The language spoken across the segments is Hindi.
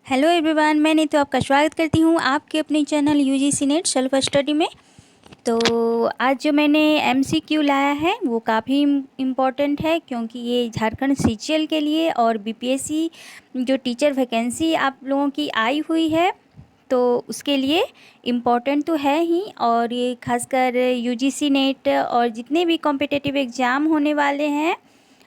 हेलो एवरीवन, मैं नीतू आपका स्वागत करती हूँ आपके अपने channel UGC net self study में। तो आज जो मैंने एमसीक्यू लाया है वो काफ़ी इम्पोर्टेंट है, क्योंकि ये झारखंड सीजीएल के लिए और बीपीएससी जो टीचर वैकेंसी आप लोगों की आई हुई है तो उसके लिए इम्पोर्टेंट तो है ही। और ये खासकर यूजीसी नेट और जितने भी कॉम्पिटिटिव एग्ज़ाम होने वाले हैं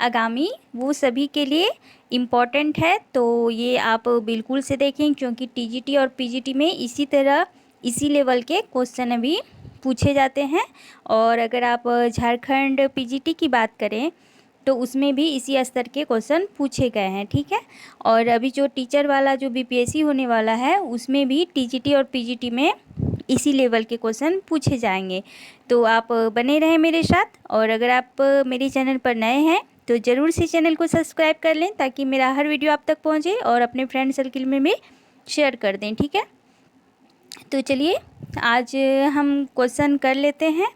आगामी, वो सभी के लिए इम्पॉर्टेंट है। तो ये आप बिल्कुल से देखें, क्योंकि टीजीटी और पीजीटी में इसी तरह इसी लेवल के क्वेश्चन अभी पूछे जाते हैं। और अगर आप झारखंड पीजीटी की बात करें तो उसमें भी इसी स्तर के क्वेश्चन पूछे गए हैं, ठीक है। और अभी जो टीचर वाला जो बीपीएससी होने वाला है उसमें भी टीजीटी और पीजीटी में इसी लेवल के क्वेश्चन पूछे जाएंगे। तो आप बने रहें मेरे साथ। और अगर आप मेरे चैनल पर नए हैं तो ज़रूर से चैनल को सब्सक्राइब कर लें, ताकि मेरा हर वीडियो आप तक पहुंचे और अपने फ्रेंड सर्किल में भी शेयर कर दें, ठीक है। तो चलिए आज हम क्वेश्चन कर लेते हैं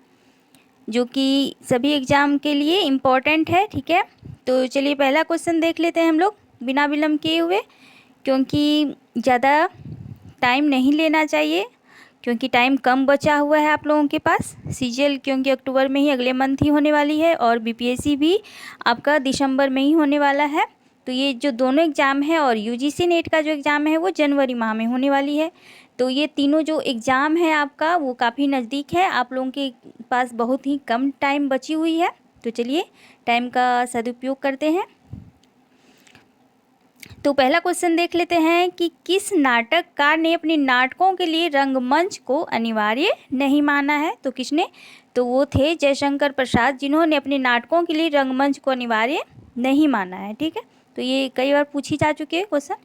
जो कि सभी एग्ज़ाम के लिए इम्पोर्टेंट है, ठीक है। तो चलिए पहला क्वेश्चन देख लेते हैं हम लोग बिना विलम्ब किए हुए, क्योंकि ज़्यादा टाइम नहीं लेना चाहिए, क्योंकि टाइम कम बचा हुआ है आप लोगों के पास। सीजीएल क्योंकि अक्टूबर में ही अगले मंथ ही होने वाली है और बीपीएससी भी आपका दिसंबर में ही होने वाला है। तो ये जो दोनों एग्ज़ाम है और यूजीसी नेट का जो एग्ज़ाम है वो जनवरी माह में होने वाली है। तो ये तीनों जो एग्ज़ाम है आपका वो काफ़ी नज़दीक है, आप लोगों के पास बहुत ही कम टाइम बची हुई है। तो चलिए टाइम का सदुपयोग करते हैं। तो पहला क्वेश्चन देख लेते हैं कि किस नाटककार ने अपने नाटकों के लिए रंगमंच को अनिवार्य नहीं माना है। तो किसने? तो वो थे जयशंकर प्रसाद, जिन्होंने अपने नाटकों के लिए रंगमंच को अनिवार्य नहीं माना है, ठीक है। तो ये कई बार पूछी जा चुकी है क्वेश्चन।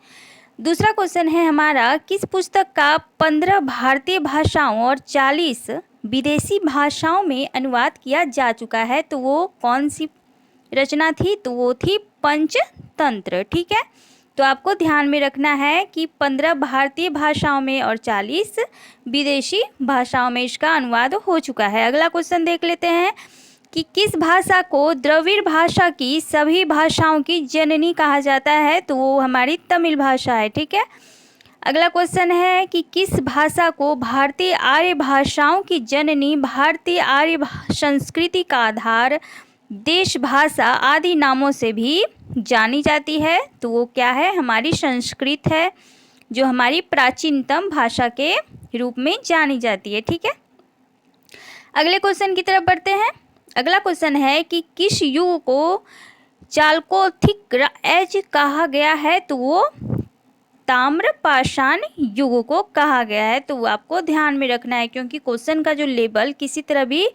दूसरा क्वेश्चन है हमारा, किस पुस्तक का 15 भारतीय भाषाओं और 40 विदेशी भाषाओं में अनुवाद किया जा चुका है। तो वो कौन सी रचना थी? तो वो थी पंचतंत्र, ठीक है। तो आपको ध्यान में रखना है कि 15 भारतीय भाषाओं में और 40 विदेशी भाषाओं में इसका अनुवाद हो चुका है। अगला क्वेश्चन देख लेते हैं कि किस भाषा को द्रविड़ भाषा की सभी भाषाओं की जननी कहा जाता है। तो वो हमारी तमिल भाषा है, ठीक है। अगला क्वेश्चन है कि किस भाषा को भारतीय आर्य भाषाओं की जननी, भारतीय आर्य संस्कृति का आधार, देश भाषा आदि नामों से भी जानी जाती है। तो वो क्या है? हमारी संस्कृत है, जो हमारी प्राचीनतम भाषा के रूप में जानी जाती है, ठीक है। अगले क्वेश्चन की तरफ बढ़ते हैं। अगला क्वेश्चन है कि किस युग को चालकोलिथिक एज कहा गया है। तो वो ताम्रपाषाण युग को कहा गया है। तो आपको ध्यान में रखना है, क्योंकि क्वेश्चन का जो लेवल किसी तरह भी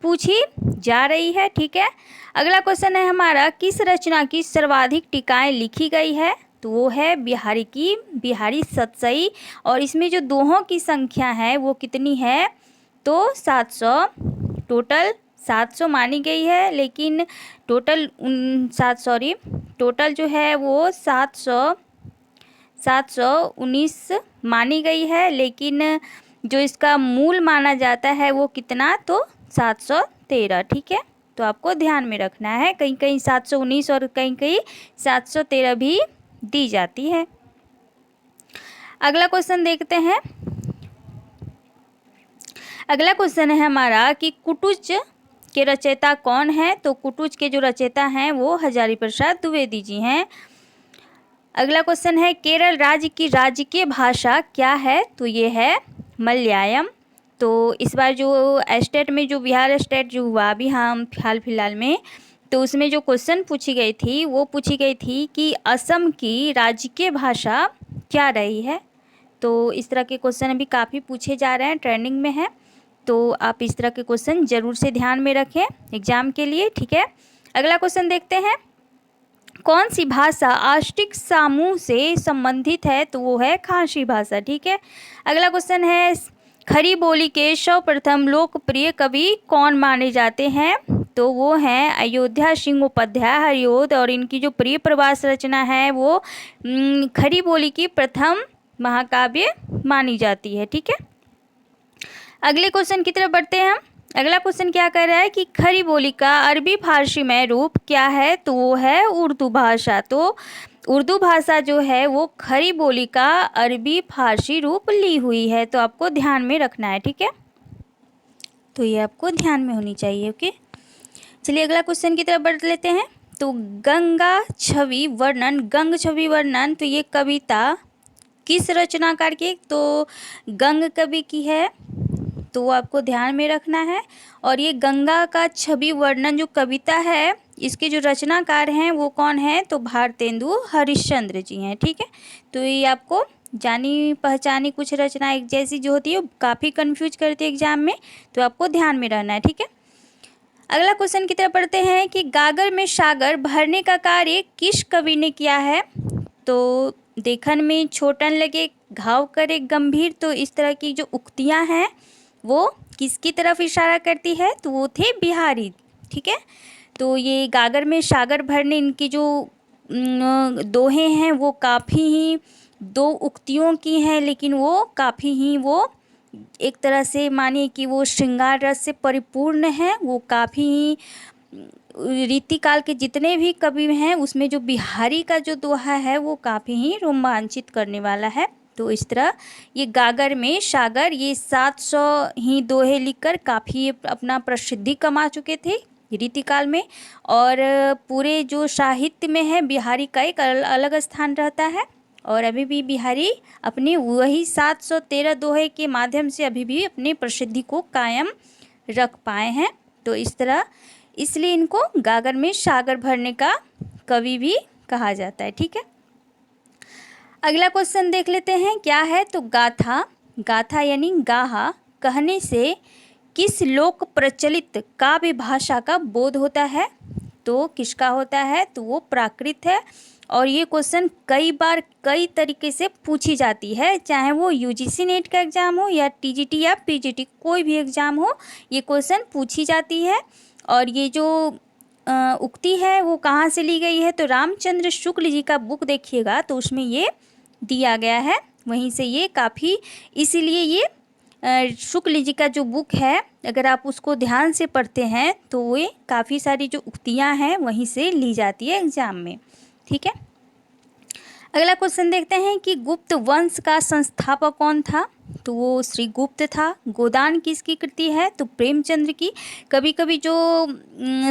पूछी जा रही है, ठीक है। अगला क्वेश्चन है हमारा, किस रचना की सर्वाधिक टीकाएं लिखी गई है। तो वो है बिहारी की बिहारी सतसई। और इसमें जो दोहों की संख्या है वो कितनी है? तो 700, टोटल 700 मानी गई है, लेकिन टोटल टोटल जो है वो 719 मानी गई है, लेकिन जो इसका मूल माना जाता है वो कितना? तो 713, ठीक है। तो आपको ध्यान में रखना है, कहीं कहीं 719 और कहीं कहीं 713 भी दी जाती है। अगला क्वेश्चन देखते हैं। अगला क्वेश्चन है हमारा कि कुटुज के रचयिता कौन है। तो कुटुज के जो रचयिता हैं वो हजारी प्रसाद द्विवेदी जी हैं। अगला क्वेश्चन है, केरल राज्य की राजकीय भाषा क्या है। तो ये है मलयालम। तो इस बार जो स्टेट में जो बिहार स्टेट जो हुआ अभी हम हाल फिलहाल में, तो उसमें जो क्वेश्चन पूछी गई थी वो पूछी गई थी कि असम की राजकीय भाषा क्या रही है। तो इस तरह के क्वेश्चन अभी काफ़ी पूछे जा रहे हैं, ट्रेंडिंग में है। तो आप इस तरह के क्वेश्चन ज़रूर से ध्यान में रखें एग्जाम के लिए, ठीक है। अगला क्वेश्चन देखते हैं, कौन सी भाषा आष्टिक समूह से संबंधित है। तो वो है खासी भाषा, ठीक है। अगला क्वेश्चन है, खड़ी बोली के सर्वप्रथम लोकप्रिय कवि कौन माने जाते हैं। तो वो हैं अयोध्या सिंह उपाध्याय हरिओद। और इनकी जो प्रिय प्रवास रचना है वो खड़ी बोली की प्रथम महाकाव्य मानी जाती है, ठीक है। अगले क्वेश्चन की तरफ बढ़ते हैं हम। अगला क्वेश्चन क्या कह रहा है कि खड़ी बोली का अरबी फारसी में रूप क्या है। तो वो है उर्दू भाषा। तो उर्दू भाषा जो है वो खड़ी बोली का अरबी फारसी रूप ली हुई है, तो आपको ध्यान में रखना है, ठीक है। तो ये आपको ध्यान में होनी चाहिए, ओके। चलिए अगला क्वेश्चन की तरफ बढ़ लेते हैं। तो गंगा छवि वर्णन, गंग छवि वर्णन, तो ये कविता किस रचनाकार की? तो गंग कवि की है, तो वो आपको ध्यान में रखना है। और ये गंगा का छवि वर्णन जो कविता है, इसके जो रचनाकार हैं वो कौन है? तो भारतेंदु हरिश्चंद्र जी हैं, ठीक है। तो ये आपको जानी पहचानी कुछ रचना एक जैसी जो होती है काफ़ी कंफ्यूज करती है एग्जाम में, तो आपको ध्यान में रहना है, ठीक है। अगला क्वेश्चन की तरफ पढ़ते हैं कि गागर में सागर भरने का कार्य किस कवि ने किया है? तो देखन में छोटन लगे घाव करे गंभीर, तो इस तरह की जो उक्तियां हैं वो किसकी तरफ इशारा करती है? तो वो थे बिहारी, ठीक है। तो ये गागर में सागर भरने, इनकी जो दोहे हैं वो काफ़ी ही दो उक्तियों की हैं, लेकिन वो काफ़ी ही वो एक तरह से मानिए कि वो श्रृंगार रस से परिपूर्ण है। वो काफ़ी ही रीतिकाल के जितने भी कवि हैं उसमें जो बिहारी का जो दोहा है वो काफ़ी ही रोमांचित करने वाला है। तो इस तरह ये गागर में सागर ये 700 ही दोहे लिखकर काफ़ी अपना प्रसिद्धि कमा चुके थे रीतिकाल में। और पूरे जो साहित्य में है बिहारी का एक अलग स्थान रहता है, और अभी भी बिहारी अपनी वही 713 दोहे के माध्यम से अभी भी अपनी प्रसिद्धि को कायम रख पाए हैं। तो इस तरह इसलिए इनको गागर में सागर भरने का कवि भी कहा जाता है, ठीक है। अगला क्वेश्चन देख लेते हैं क्या है। तो गाथा, गाथा यानी गाहा कहने से किस लोक प्रचलित काव्य भाषा का बोध होता है? तो किसका होता है? तो वो प्राकृत है। और ये क्वेश्चन कई बार कई तरीके से पूछी जाती है, चाहे वो यूजीसी नेट का एग्ज़ाम हो या टीजीटी या पीजीटी कोई भी एग्ज़ाम हो, ये क्वेश्चन पूछी जाती है। और ये जो उक्ति है वो कहाँ से ली गई है? तो रामचंद्र शुक्ल जी का बुक देखिएगा तो उसमें ये दिया गया है, वहीं से ये काफ़ी, इसीलिए ये शुक्ल जी का जो बुक है अगर आप उसको ध्यान से पढ़ते हैं तो ये काफ़ी सारी जो उक्तियाँ हैं वहीं से ली जाती है एग्ज़ाम में, ठीक है। अगला क्वेश्चन देखते हैं कि गुप्त वंश का संस्थापक कौन था? तो वो श्री गुप्त था। गोदान किसकी कृति है? तो प्रेमचंद्र की। कभी कभी जो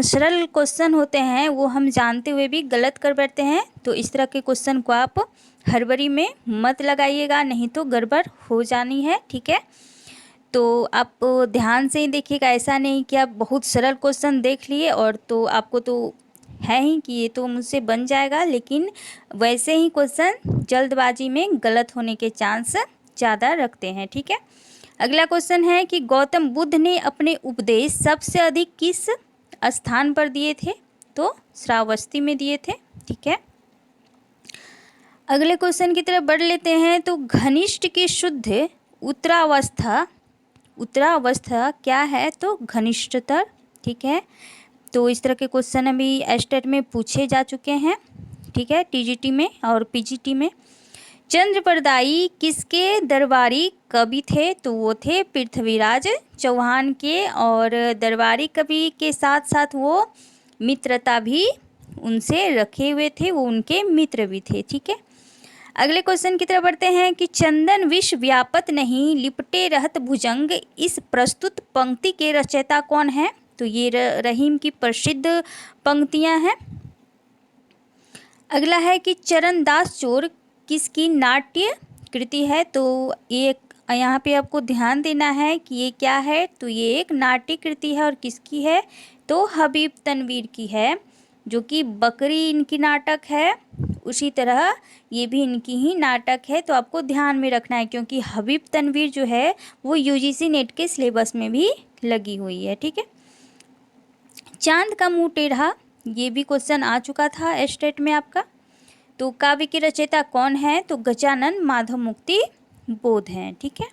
सरल क्वेश्चन होते हैं वो हम जानते हुए भी गलत कर बैठते हैं, तो इस तरह के क्वेश्चन को आप हड़बड़ी में मत लगाइएगा, नहीं तो गड़बड़ हो जानी है, ठीक है। तो आप ध्यान से ही देखिएगा, ऐसा नहीं कि आप बहुत सरल क्वेश्चन देख लिए और तो आपको तो है ही कि ये तो मुझसे बन जाएगा, लेकिन वैसे ही क्वेश्चन जल्दबाजी में गलत होने के चांस ज़्यादा रखते हैं, ठीक है। अगला क्वेश्चन है कि गौतम बुद्ध ने अपने उपदेश सबसे अधिक किस स्थान पर दिए थे? तो श्रावस्ती में दिए थे, ठीक है। अगले क्वेश्चन की तरफ बढ़ लेते हैं। तो घनिष्ठ की शुद्ध उत्तरावस्था, उत्तरावस्था क्या है? तो घनिष्ठतर, ठीक है। तो इस तरह के क्वेश्चन अभी एस्टेट में पूछे जा चुके हैं, ठीक है, टीजीटी में और पीजीटी में। चंद्रप्रदायी किसके दरबारी कवि थे? तो वो थे पृथ्वीराज चौहान के, और दरबारी कवि के साथ साथ वो मित्रता भी उनसे रखे हुए थे, वो उनके मित्र भी थे, ठीक है। अगले क्वेश्चन की तरफ बढ़ते हैं कि चंदन विश्व व्यापत नहीं लिपटे रहत भुजंग, इस प्रस्तुत पंक्ति के रचयिता कौन है? तो ये रहीम की प्रसिद्ध पंक्तियां हैं। अगला है कि चरणदास चोर किसकी नाट्य कृति है? तो ये यहाँ पे आपको ध्यान देना है कि ये क्या है, तो ये एक नाट्य कृति है, और किसकी है? तो हबीब तनवीर की है, जो कि बकरी इनकी नाटक है, उसी तरह ये भी इनकी ही नाटक है। तो आपको ध्यान में रखना है क्योंकि हबीब तनवीर जो है वो यूजीसी नेट के सिलेबस में भी लगी हुई है, ठीक है। चांद का मुंह टेढ़ा, ये भी क्वेश्चन आ चुका था एस्टेट में आपका। तो काव्य के रचयिता कौन है? तो गजानन माधव मुक्ति बोध हैं, ठीक है।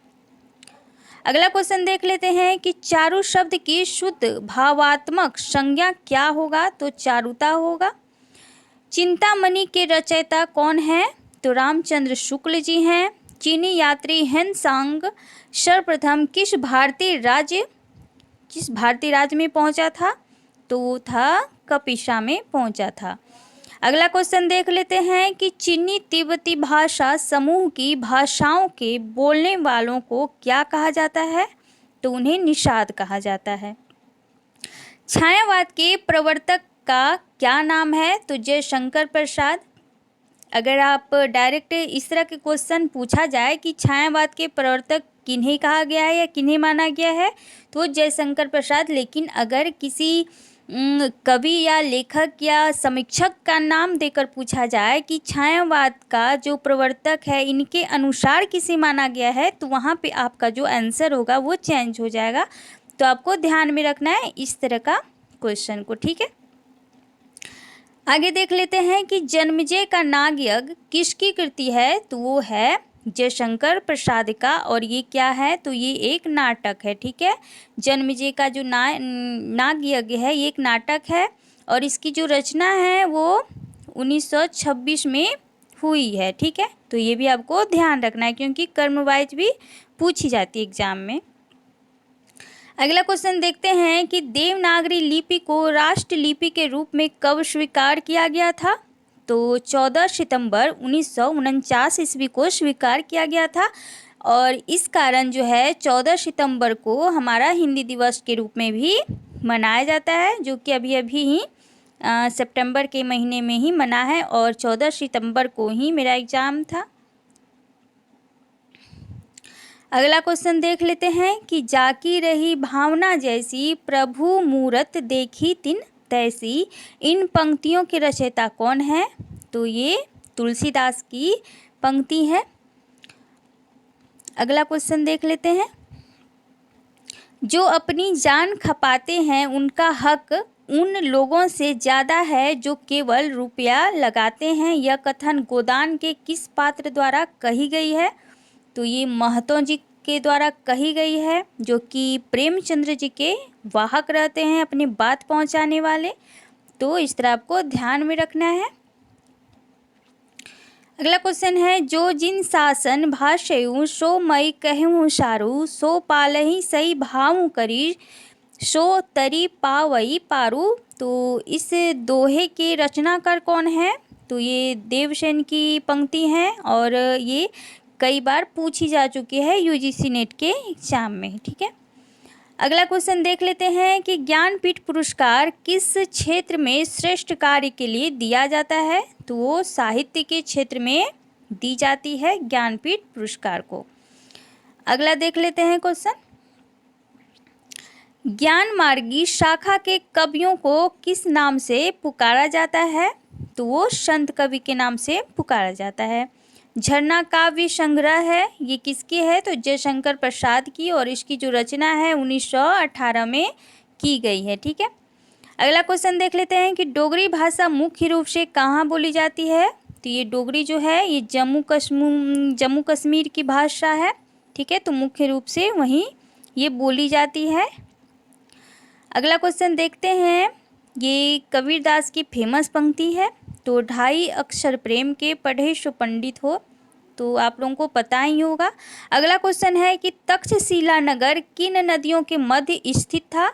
अगला क्वेश्चन देख लेते हैं कि चारु शब्द की शुद्ध भावात्मक संज्ञा क्या होगा? तो चारुता होगा। चिंतामणि के रचयिता कौन है? तो रामचंद्र शुक्ल जी हैं। चीनी यात्री हेनसांग सर्वप्रथम किस भारतीय राज्य में पहुंचा था? तो वो था कपिशा में पहुंचा था। अगला क्वेश्चन देख लेते हैं कि चीनी तिब्बती भाषा समूह की भाषाओं के बोलने वालों को क्या कहा जाता है? तो उन्हें निषाद कहा जाता है। छायावाद के प्रवर्तक का क्या नाम है? तो जयशंकर प्रसाद। अगर आप डायरेक्ट इस तरह के क्वेश्चन पूछा जाए कि छायावाद के प्रवर्तक किन्हें कहा गया है या किन्हें माना गया है, तो जयशंकर प्रसाद। लेकिन अगर किसी कवि या लेखक या समीक्षक का नाम देकर पूछा जाए कि छायावाद का जो प्रवर्तक है इनके अनुसार किसे माना गया है, तो वहाँ पे आपका जो आंसर होगा वो चेंज हो जाएगा। तो आपको ध्यान में रखना है इस तरह का क्वेश्चन को, ठीक है। आगे देख लेते हैं कि जन्मेजय का नागयज्ञ किसकी कृति है? तो वो है जयशंकर प्रसाद का। और ये क्या है? तो ये एक नाटक है, ठीक है। जन्मेजय का जो नागयज्ञ है ये एक नाटक है और इसकी जो रचना है वो 1926 में हुई है, ठीक है। तो ये भी आपको ध्यान रखना है क्योंकि कर्म वाइज भी पूछी जाती है एग्जाम में। अगला क्वेश्चन देखते हैं कि देवनागरी लिपि को राष्ट्र लिपि के रूप में कब स्वीकार किया गया था? तो 14 सितंबर 1949 ईस्वी को स्वीकार किया गया था। और इस कारण जो है 14 सितंबर को हमारा हिंदी दिवस के रूप में भी मनाया जाता है, जो कि अभी ही सितंबर के महीने में ही मना है और 14 सितंबर को ही मेरा एग्ज़ाम था। अगला क्वेश्चन देख लेते हैं कि जाकी रही भावना जैसी प्रभु मूरत देखी तिन तैसी, इन पंक्तियों के रचयिता कौन है? तो ये तुलसीदास की पंक्ति है। अगला क्वेश्चन देख लेते हैं, जो अपनी जान खपाते हैं उनका हक उन लोगों से ज़्यादा है जो केवल रुपया लगाते हैं। यह कथन गोदान के किस पात्र द्वारा कही गई है? तो ये महतो जी के द्वारा कही गई है, जो कि प्रेमचंद्र जी के वाहक रहते हैं, अपनी बात पहुंचाने वाले। तो इस तरह आपको ध्यान में रखना है। अगला क्वेश्चन है, जो जिन शासन भाषयु सो मई कहूँ सारू, सो पालही सही भाव करी, सो तरी पावई पारू। तो इस दोहे के रचनाकार कौन है? तो ये देवसेन की पंक्ति है और ये कई बार पूछी जा चुकी है यूजीसी नेट के एग्जाम में, ठीक है। अगला क्वेश्चन देख लेते हैं कि ज्ञानपीठ पुरस्कार किस क्षेत्र में श्रेष्ठ कार्य के लिए दिया जाता है? तो वो साहित्य के क्षेत्र में दी जाती है ज्ञानपीठ पुरस्कार को। अगला देख लेते हैं क्वेश्चन, ज्ञान मार्गी शाखा के कवियों को किस नाम से पुकारा जाता है? तो वो संत कवि के नाम से पुकारा जाता है। झरना काव्य संग्रह है, ये किसकी है? तो जयशंकर प्रसाद की और इसकी जो रचना है 1918 में की गई है, ठीक है। अगला क्वेश्चन देख लेते हैं कि डोगरी भाषा मुख्य रूप से कहाँ बोली जाती है? तो ये डोगरी जो है ये जम्मू कश्मीर की भाषा है, ठीक है। तो मुख्य रूप से वहीं ये बोली जाती है। अगला क्वेश्चन देखते हैं, ये कबीरदास की फेमस पंक्ति है, तो 2.5 अक्षर प्रेम के पढ़े सो पंडित हो। तो आप लोगों को पता ही होगा। अगला क्वेश्चन है कि तक्षशिला नगर किन नदियों के मध्य स्थित था?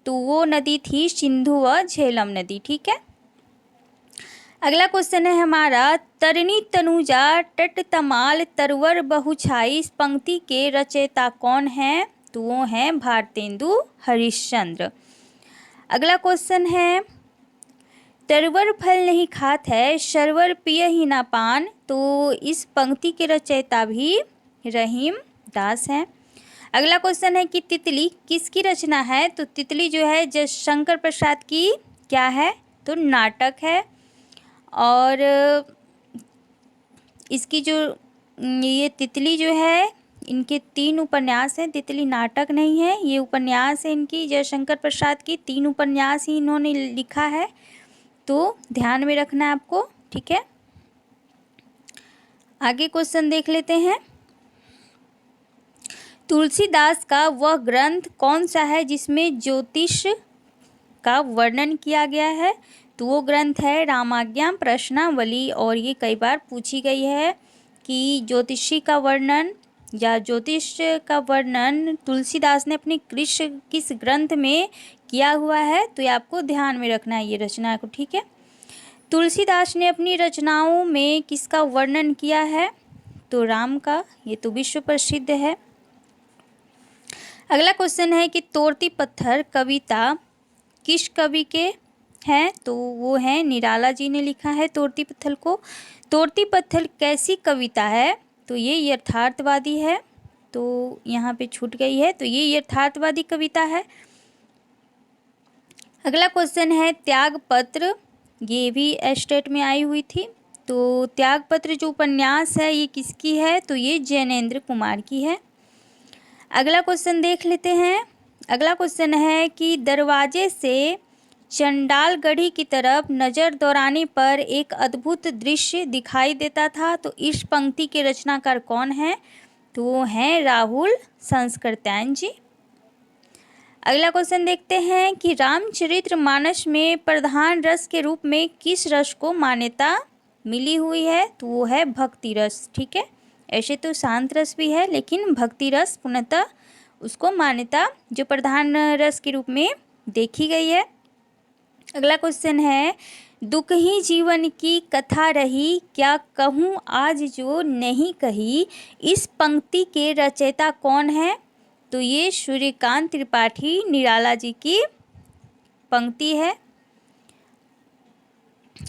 तो वो नदी थी सिंधु व झेलम नदी, ठीक है। अगला क्वेश्चन है हमारा, तरनी तनुजा टट तमाल तरवर बहुछाई, इस पंक्ति के रचयिता कौन है? तो वो हैं भारतेंदु हरिश्चंद्र। अगला क्वेश्चन है, तरवर फल नहीं खात है शर्वर पिय ही ना पान, तो इस पंक्ति के रचयिता भी रहीम दास हैं। अगला क्वेश्चन है कि तितली किसकी रचना है? तो तितली जो है जयशंकर प्रसाद की क्या है? तो नाटक है। और इसकी जो ये तितली जो है इनके 3 उपन्यास हैं, तितली नाटक नहीं है, ये उपन्यास है इनकी, जयशंकर प्रसाद की 3 उपन्यास ही इन्होंने लिखा है। तो ध्यान में रखना है आपको, ठीक है। आगे क्वेश्चन देख लेते हैं, तुलसीदास का वह ग्रंथ कौन सा है जिसमें ज्योतिष का वर्णन किया गया है? तो वो ग्रंथ है रामाज्ञा प्रश्नावली। और ये कई बार पूछी गई है कि ज्योतिषी का वर्णन या ज्योतिष का वर्णन तुलसीदास ने अपने किस ग्रंथ में किया हुआ है? तो ये आपको ध्यान में रखना है ये रचना को, ठीक है। तुलसीदास ने अपनी रचनाओं में किसका वर्णन किया है? तो राम का। ये तो विश्व प्रसिद्ध है। अगला क्वेश्चन है कि तोड़ती पत्थर कविता किस कवि के हैं? तो वो है निराला जी ने लिखा है तोड़ती पत्थर को। तोड़ती पत्थर कैसी कविता है? तो ये यथार्थवादी है। तो यहाँ पे छूट गई है, तो ये यथार्थवादी कविता है। अगला क्वेश्चन है त्यागपत्र, ये भी एस्टेट में आई हुई थी। तो त्यागपत्र जो उपन्यास है ये किसकी है? तो ये जैनेन्द्र कुमार की है। अगला क्वेश्चन देख लेते हैं। अगला क्वेश्चन है कि दरवाजे से चंडालगढ़ी की तरफ नज़र दौड़ाने पर एक अद्भुत दृश्य दिखाई देता था। तो इस पंक्ति के रचनाकार कौन है? तो वो हैं राहुल संस्कृत्यायन जी। अगला क्वेश्चन देखते हैं कि रामचरितमानस में प्रधान रस के रूप में किस रस को मान्यता मिली हुई है? तो वो है भक्ति रस। ठीक है, ऐसे तो शांत रस भी है, लेकिन भक्ति रस पूर्णतः उसको मान्यता जो प्रधान रस के रूप में देखी गई है। अगला क्वेश्चन है दुख ही जीवन की कथा रही, क्या कहूँ आज जो नहीं कही, इस पंक्ति के रचयिता कौन है? तो ये सूर्यकांत त्रिपाठी निराला जी की पंक्ति है।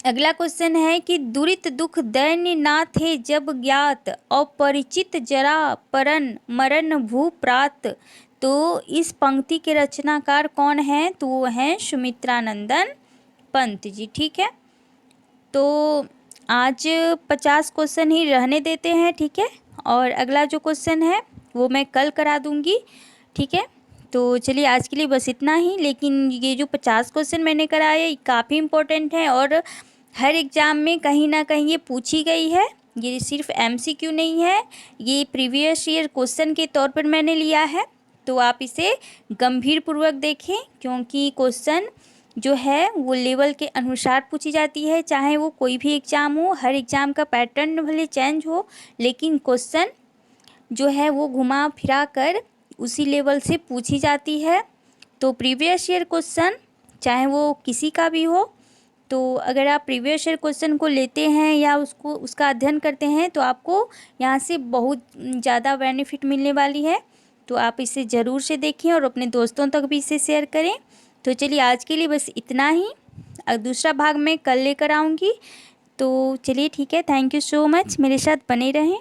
अगला क्वेश्चन है कि दुरित दुख दैन्य ना थे जब ज्ञात, अपरिचित जरा परन मरण भू प्रात। तो इस पंक्ति के रचनाकार कौन है? तो वो हैं सुमित्रानंदन पंत जी। ठीक है, तो आज 50 क्वेश्चन ही रहने देते हैं। ठीक है, और अगला जो क्वेश्चन है वो मैं कल करा दूंगी। ठीक है, तो चलिए आज के लिए बस इतना ही। लेकिन ये जो 50 क्वेश्चन मैंने कराए काफ़ी इम्पोर्टेंट हैं और हर एग्ज़ाम में कहीं ना कहीं ये पूछी गई है। ये सिर्फ एमसीक्यू नहीं है, ये प्रीवियस ईयर क्वेश्चन के तौर पर मैंने लिया है। तो आप इसे गंभीरपूर्वक देखें, क्योंकि क्वेश्चन जो है वो लेवल के अनुसार पूछी जाती है। चाहे वो कोई भी एग्ज़ाम हो, हर एग्ज़ाम का पैटर्न भले चेंज हो, लेकिन क्वेश्चन जो है वो घुमा फिरा कर उसी लेवल से पूछी जाती है। तो प्रीवियस ईयर क्वेश्चन चाहे वो किसी का भी हो, तो अगर आप प्रीवियस ईयर क्वेश्चन को लेते हैं या उसका अध्ययन करते हैं तो आपको यहाँ से बहुत ज़्यादा बेनिफिट मिलने वाली है। तो आप इसे ज़रूर से देखें और अपने दोस्तों तक भी इसे शेयर करें। तो चलिए आज के लिए बस इतना ही, दूसरा भाग मैं कल लेकर आऊँगी। तो चलिए ठीक है, थैंक यू सो मच, मेरे साथ बने रहें।